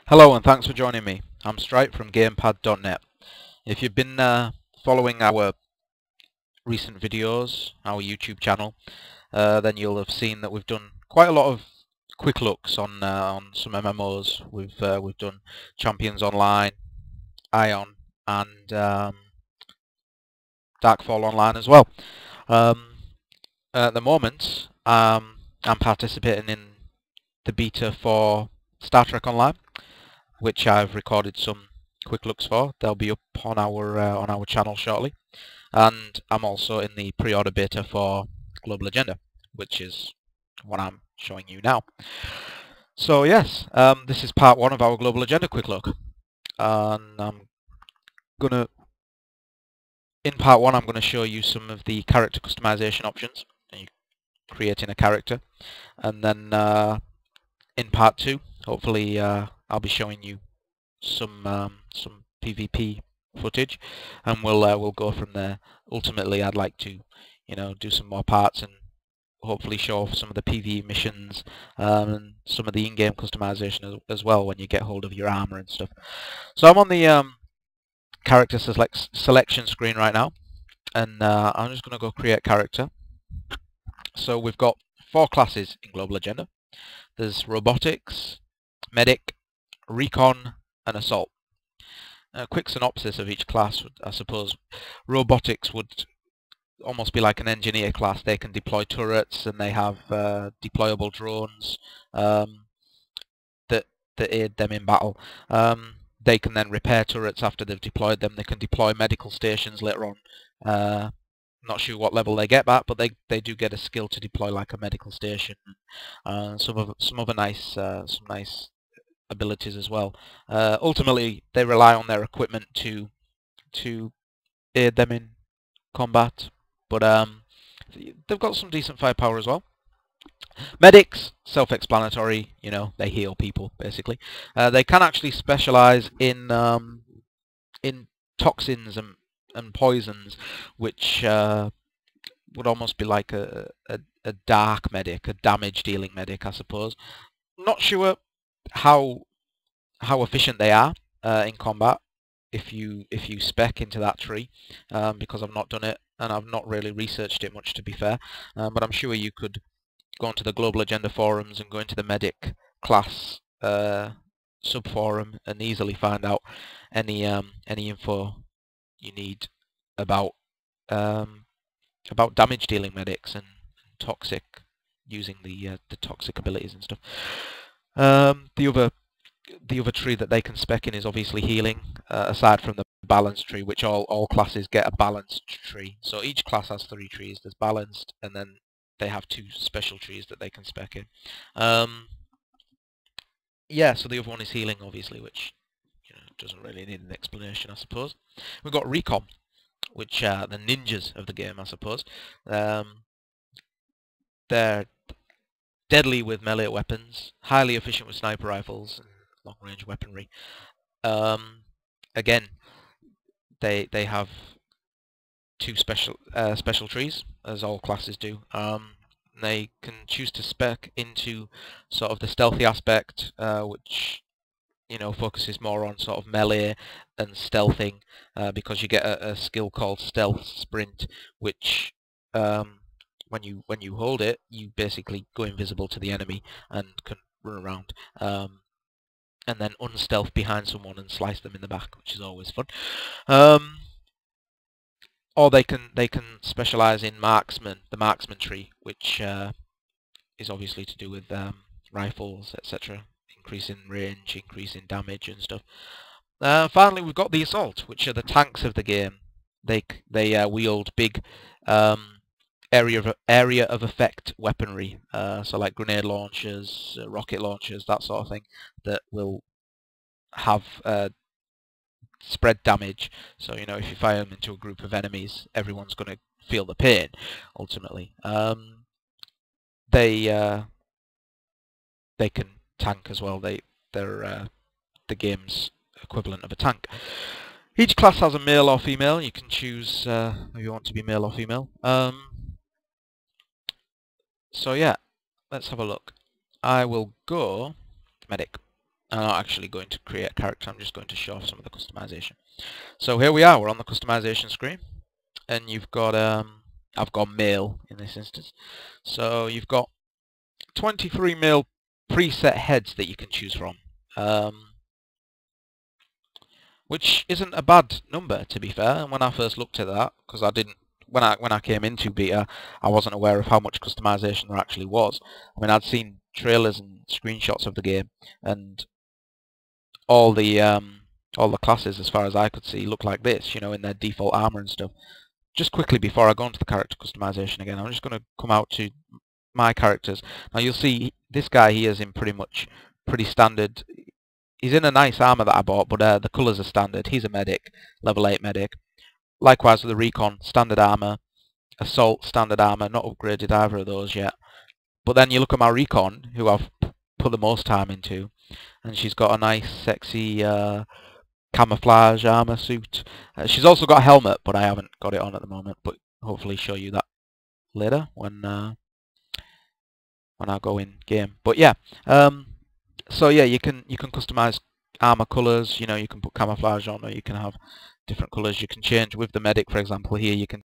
Hello and thanks for joining me. I'm Stripe from gamepad.net. If you've been following our recent videos, our YouTube channel, then you'll have seen that we've done quite a lot of quick looks on some MMOs. We've done Champions Online, Ion, and Darkfall Online as well. At the moment, I'm participating in the beta for Star Trek Online, which I've recorded some quick looks for. They'll be up on our channel shortly. And I'm also in the pre-order beta for Global Agenda, which is what I'm showing you now. So yes, this is part one of our Global Agenda quick look. And in part one, I'm gonna show you some of the character customization options, creating a character, and then in part two, hopefully I'll be showing you some PvP footage, and we'll go from there. Ultimately, I'd like to, do some more parts and hopefully show off some of the PvE missions and some of the in-game customization as well when you get hold of your armor and stuff. So I'm on the character selection screen right now, and I'm just going to go create character. So we've got 4 classes in Global Agenda. There's Robotics, Medic, Recon, and Assault. A quick synopsis of each class, I suppose. Robotics would almost be like an engineer class. They can deploy turrets, and they have deployable drones that aid them in battle. They can then repair turrets after they've deployed them. They can deploy medical stations later on. Not sure what level they get that, but they do get a skill to deploy like a medical station. Some other nice abilities as well. Ultimately, they rely on their equipment to aid them in combat, but they've got some decent firepower as well. Medics, self-explanatory, they heal people basically. They can actually specialize in toxins and poisons, which would almost be like a dark medic, a damage-dealing medic, I suppose. Not sure how efficient they are in combat if you spec into that tree, because I've not done it and I've not really researched it much, to be fair. But I'm sure you could go onto the Global Agenda forums and go into the medic class sub-forum and easily find out any info you need about damage-dealing medics and toxic, using the toxic abilities and stuff. The other tree that they can spec in is obviously healing, aside from the balanced tree, which all classes get a balanced tree. So each class has 3 trees. There's balanced, and then they have 2 special trees that they can spec in. Yeah, so the other one is healing, obviously, which doesn't really need an explanation, I suppose. We've got Recon, which are the ninjas of the game, I suppose. They're deadly with melee weapons, highly efficient with sniper rifles and long-range weaponry. Again, they have 2 special trees, as all classes do. They can choose to spec into sort of the stealthy aspect, which focuses more on sort of melee and stealthing, because you get a skill called Stealth Sprint, which when you hold it, you basically go invisible to the enemy and can run around, and then unstealth behind someone and slice them in the back, which is always fun. Or they can specialize in marksman, the marksman tree, which is obviously to do with rifles, etc. Increasing range, increasing damage and stuff. Finally, we've got the assault, which are the tanks of the game. They wield big area of effect weaponry, so like grenade launchers, rocket launchers, that sort of thing, that will have spread damage. So if you fire them into a group of enemies, everyone's going to feel the pain. Ultimately, they can tank as well. They're the game's equivalent of a tank. Each class has a male or female. You can choose if you want to be male or female. So yeah, let's have a look. I will go medic. I'm not actually going to create a character, I'm just going to show off some of the customization. So here we are, we're on the customization screen, and you've got, I've got male in this instance. So you've got 23 male preset heads that you can choose from, which isn't a bad number, to be fair. And when I first looked at that, because I didn't, when I came into beta, I wasn't aware of how much customization there actually was. I mean, I'd seen trailers and screenshots of the game, and all the classes, as far as I could see, look like this, you know, in their default armor and stuff. Just quickly before I go into the character customization again, I'm just going to come out to my characters. Now you'll see this guy here is in pretty standard. He's in a nice armor that I bought, but the colours are standard. He's a medic, level 8 medic. Likewise with the recon, standard armor. Assault, standard armor, not upgraded either of those yet. But then you look at my recon, who I've put the most time into, and she's got a nice, sexy camouflage armor suit. She's also got a helmet, but I haven't got it on at the moment. But hopefully show you that later when I go in game. But yeah, so yeah, you can customize armor colors. You know, you can put camouflage on, or you can have different colors. You can change with the medic, for example. Here you can